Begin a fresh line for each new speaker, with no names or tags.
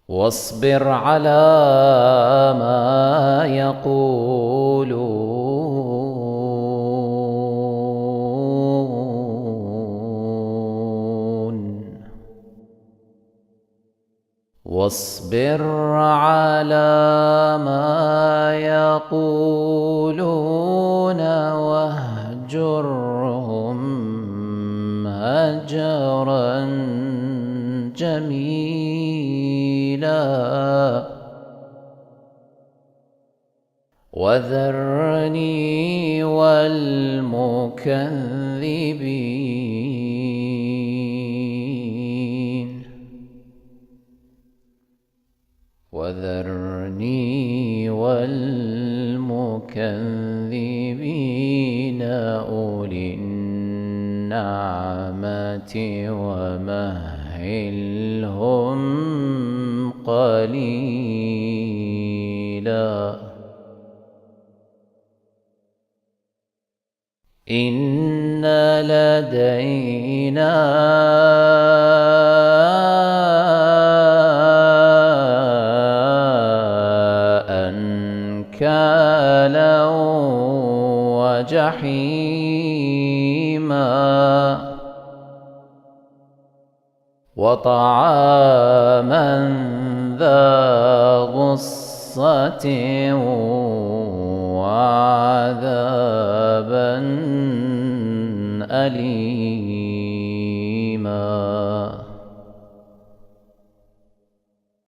واصبر على ما يقولون واصبر على ما يقولون واهجرهم هجرا جميلا وذرني والمكذبين أولي النعمة ومهلهم قليلا إن لدينا أنكالا وجحيما وطعاما ذا غصة وعذابا أليما